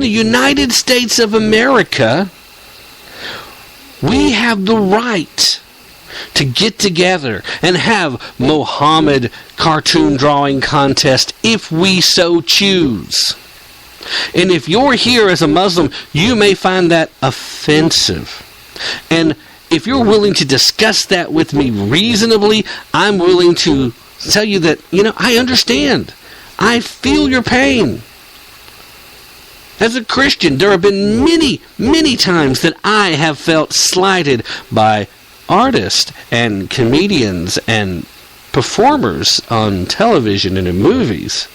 the United States of America, we have the right to get together and have Mohammed cartoon drawing contest if we so choose. And if you're here as a Muslim, you may find that offensive. And if you're willing to discuss that with me reasonably, I'm willing to tell you that, I understand. I feel your pain. As a Christian, there have been many, many times that I have felt slighted by artists and comedians and performers on television and in movies.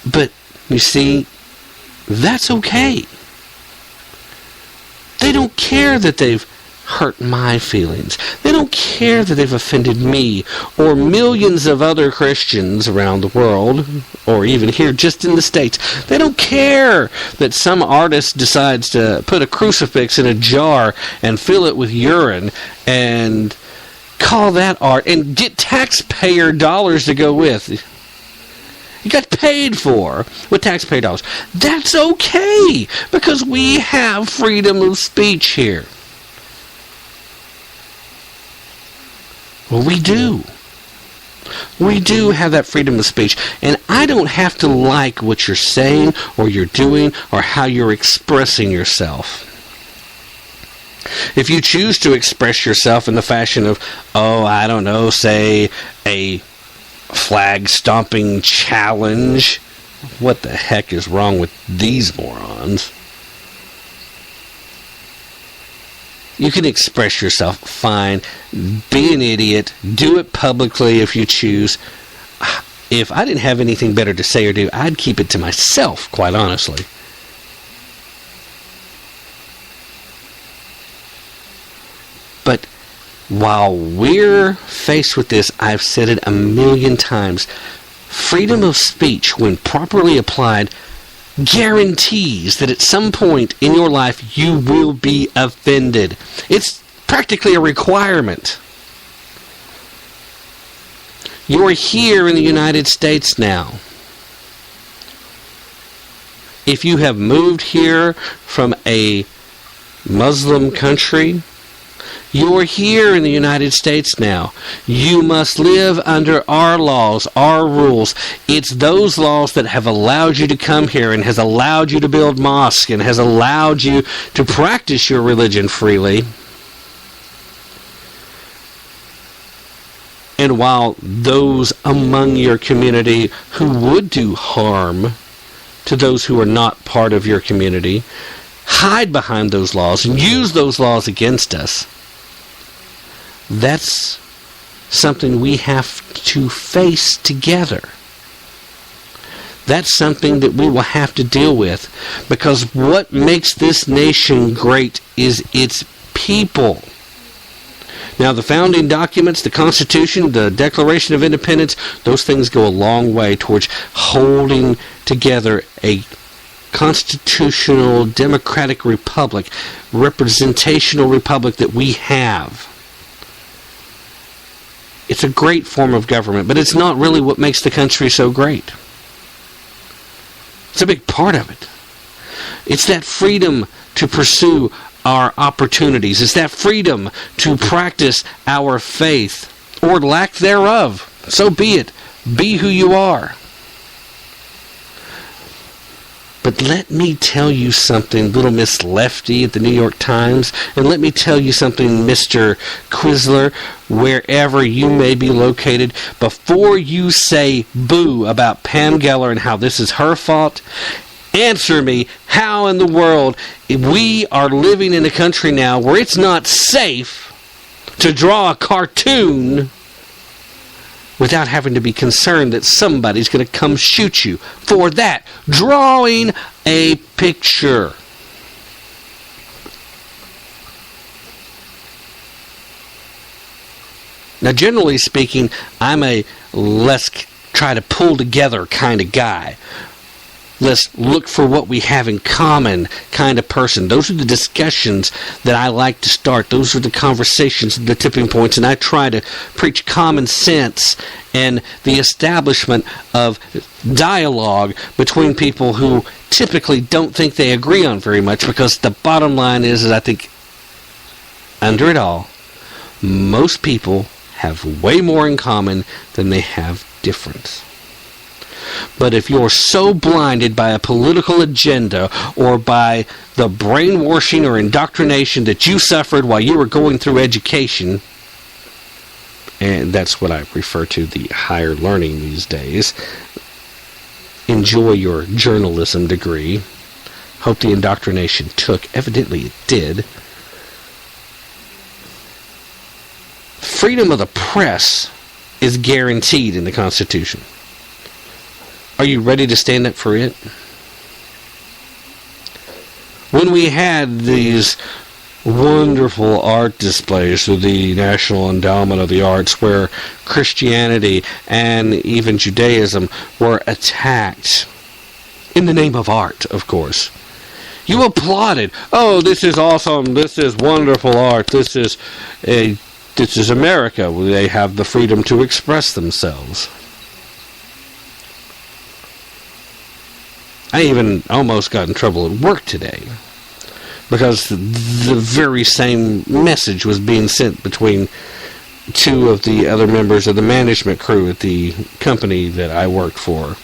But, you see, that's okay. They don't care that they've hurt my feelings. They don't care that they've offended me or millions of other Christians around the world, or even here just in the States. They don't care that some artist decides to put a crucifix in a jar and fill it with urine and call that art and get taxpayer dollars to go with. You got paid for with taxpayer dollars. That's okay, because we have freedom of speech here. Well, we do. We do have that freedom of speech. And I don't have to like what you're saying or you're doing or how you're expressing yourself. If you choose to express yourself in the fashion of, say a flag stomping challenge, what the heck is wrong with these morons? You can express yourself fine, be an idiot, do it publicly if you choose. If I didn't have anything better to say or do, I'd keep it to myself, quite honestly. But while we're faced with this, I've said it a million times, freedom of speech, when properly applied, guarantees that at some point in your life you will be offended. It's practically a requirement. You're here in the United States now. If you have moved here from a Muslim country, you're here in the United States now. You must live under our laws, our rules. It's those laws that have allowed you to come here and has allowed you to build mosques and has allowed you to practice your religion freely. And while those among your community who would do harm to those who are not part of your community hide behind those laws and use those laws against us, that's something we have to face together. That's something that we will have to deal with, because what makes this nation great is its people. Now, the founding documents, the Constitution, the Declaration of Independence, those things go a long way towards holding together a constitutional democratic republic, representational republic that we have. It's a great form of government, but it's not really what makes the country so great. It's a big part of it. It's that freedom to pursue our opportunities. It's that freedom to practice our faith, or lack thereof. So be it. Be who you are. But let me tell you something, little Miss Lefty at the New York Times, and let me tell you something, Mr. Quisler, wherever you may be located, before you say boo about Pam Geller and how this is her fault, answer me, how in the world we are living in a country now where it's not safe to draw a cartoon without having to be concerned that somebody's going to come shoot you for that, drawing a picture. Now, generally speaking, I'm a less try to pull together kind of guy. let's look for what we have in common kind of person. Those are the discussions that I like to start. Those are the conversations, the tipping points, and I try to preach common sense and the establishment of dialogue between people who typically don't think they agree on very much, because the bottom line is I think under it all, most people have way more in common than they have difference. But if you're so blinded by a political agenda or by the brainwashing or indoctrination that you suffered while you were going through education, and that's what I refer to the higher learning these days, enjoy your journalism degree. Hope the indoctrination took. Evidently it did. Freedom of the press is guaranteed in the Constitution. Are you ready to stand up for it? When we had these wonderful art displays through the National Endowment of the Arts, where Christianity and even Judaism were attacked in the name of art, of course, you applauded. Oh, this is awesome. This is wonderful art. This is America. They have the freedom to express themselves. I even almost got in trouble at work today because the very same message was being sent between two of the other members of the management crew at the company that I worked for.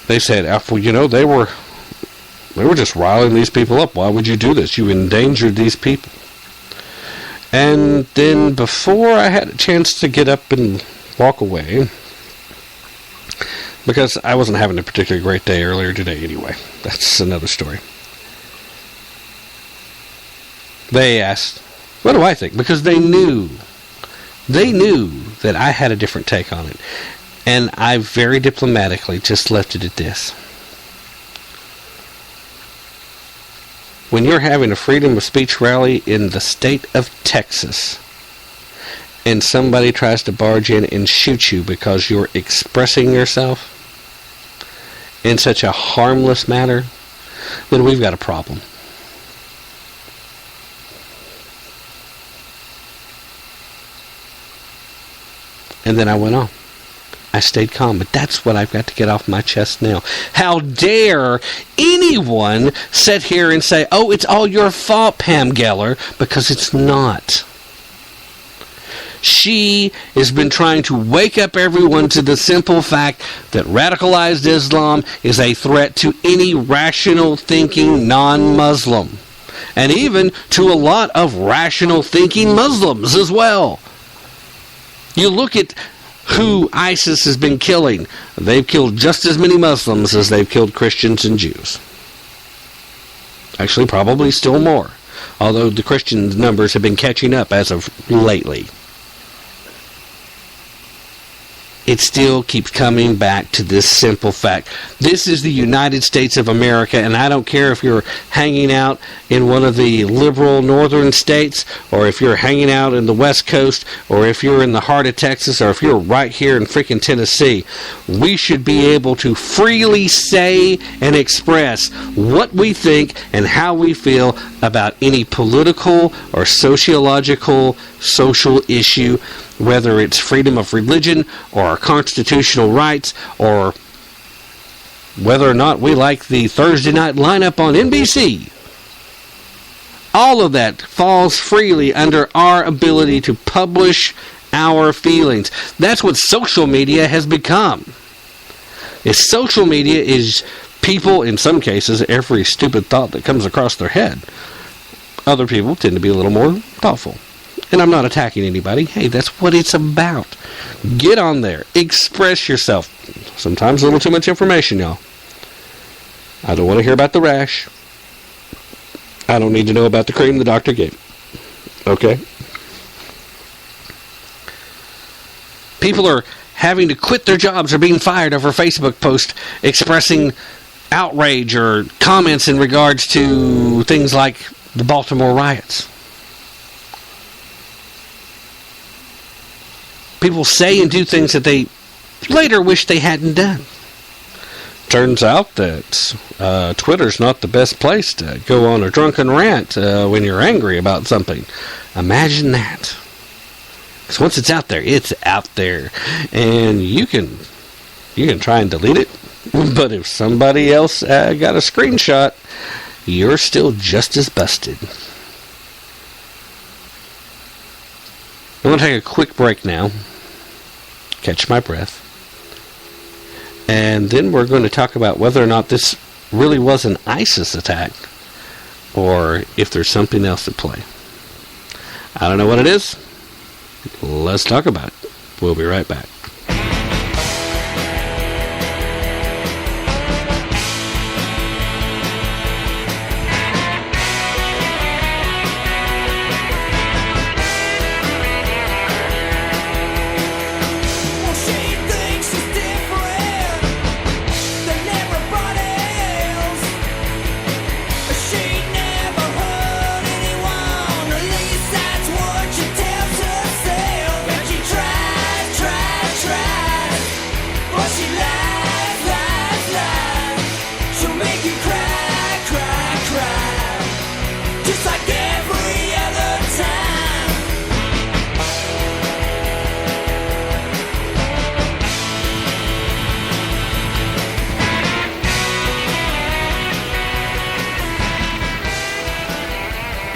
They said, well, you know, they were just riling these people up. Why would you do this? You endangered these people. And then before I had a chance to get up and walk away, because I wasn't having a particularly great day earlier today anyway. That's another story. They asked, what do I think? Because they knew that I had a different take on it. And I very diplomatically just left it at this. When you're having a freedom of speech rally in the state of Texas, and somebody tries to barge in and shoot you because you're expressing yourself in such a harmless manner, then we've got a problem. And then I went on. I stayed calm, but that's what I've got to get off my chest now. How dare anyone sit here and say, oh, it's all your fault, Pam Geller, because it's not. She has been trying to wake up everyone to the simple fact that radicalized Islam is a threat to any rational thinking non-Muslim. And even to a lot of rational thinking Muslims as well. You look at who ISIS has been killing. They've killed just as many Muslims as they've killed Christians and Jews. Actually, probably still more. Although the Christian numbers have been catching up as of lately. It still keeps coming back to this simple fact. This is the United States of America, and I don't care if you're hanging out in one of the liberal northern states, or if you're hanging out in the West Coast, or if you're in the heart of Texas, or if you're right here in freaking Tennessee. We should be able to freely say and express what we think and how we feel about any political or sociological social issue, whether it's freedom of religion or our constitutional rights, or whether or not we like the Thursday night lineup on NBC. All of that falls freely under our ability to publish our feelings. That's what social media has become. Social media is people, in some cases, every stupid thought that comes across their head. Other people tend to be a little more thoughtful. And I'm not attacking anybody. Hey, that's what it's about. Get on there. Express yourself. Sometimes a little too much information, y'all. I don't want to hear about the rash. I don't need to know about the cream the doctor gave. Okay? People are having to quit their jobs or being fired over Facebook posts expressing outrage or comments in regards to things like the Baltimore riots. People say and do things that they later wish they hadn't done. Turns out that Twitter's not the best place to go on a drunken rant when you're angry about something. Imagine that. Because once it's out there, it's out there. And you can try and delete it. But if somebody else got a screenshot, you're still just as busted. I'm going to take a quick break now. Catch my breath. And then we're going to talk about whether or not this really was an ISIS attack, or if there's something else at play. I don't know what it is. Let's talk about it. We'll be right back.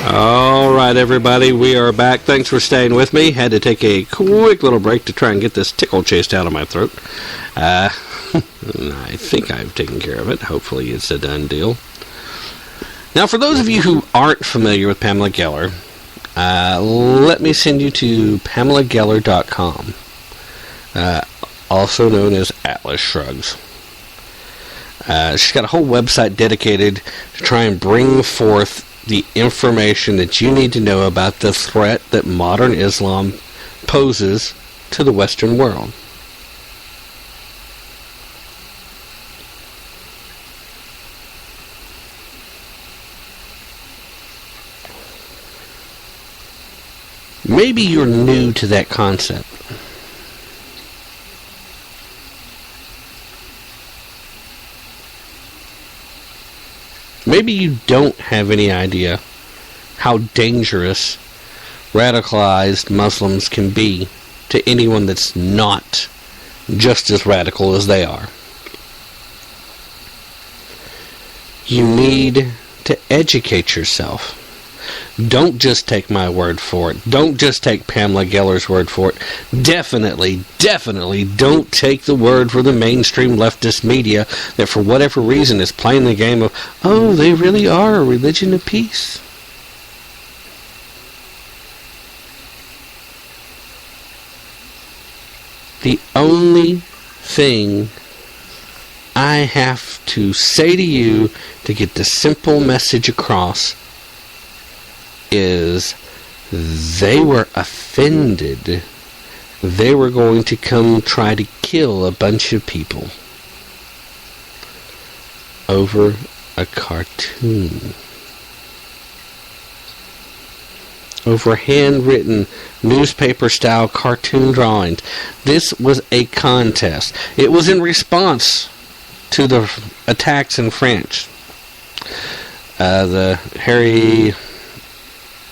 Alright everybody, we are back. Thanks for staying with me. Had to take a quick little break to try and get this tickle chased out of my throat. I think I've taken care of it. Hopefully it's a done deal. Now for those of you who aren't familiar with Pamela Geller, let me send you to PamelaGeller.com, also known as Atlas Shrugs. She's got a whole website dedicated to try and bring forth the information that you need to know about the threat that modern Islam poses to the Western world. Maybe you're new to that concept. Maybe you don't have any idea how dangerous radicalized Muslims can be to anyone that's not just as radical as they are. You need to educate yourself. Don't just take my word for it. Don't just take Pamela Geller's word for it. Definitely don't take the word for the mainstream leftist media that for whatever reason is playing the game of, oh, they really are a religion of peace. The only thing I have to say to you to get the simple message across is they were offended. They were going to come try to kill a bunch of people over a cartoon. Over handwritten newspaper-style cartoon drawings. This was a contest. It was in response to the attacks in France.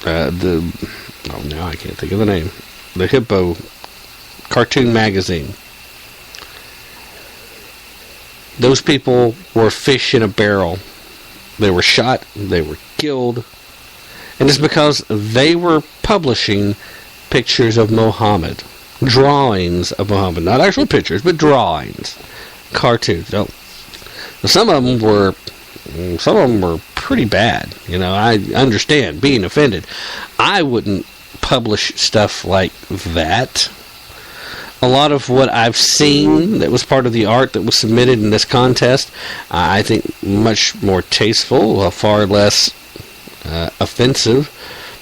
Now I can't think of the name. The Hippo cartoon magazine. Those people were fish in a barrel. They were shot, they were killed, and it's because they were publishing pictures of Muhammad, drawings of Muhammad, not actual pictures, but drawings, cartoons. Some of them were pretty bad. You know, I understand being offended. I wouldn't publish stuff like that. A lot of what I've seen that was part of the art that was submitted in this contest, I think much more tasteful, far less offensive.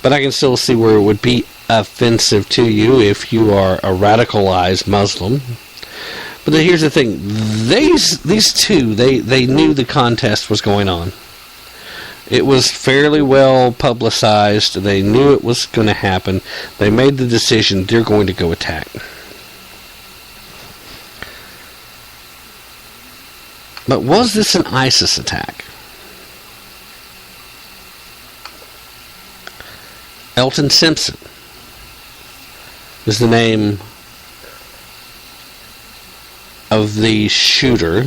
But I can still see where it would be offensive to you if you are a radicalized Muslim. But here's the thing. These two, they knew the contest was going on. It was fairly well publicized. They knew it was going to happen. They made the decision they're going to go attack. But was this an ISIS attack? Elton Simpson is the name of the shooter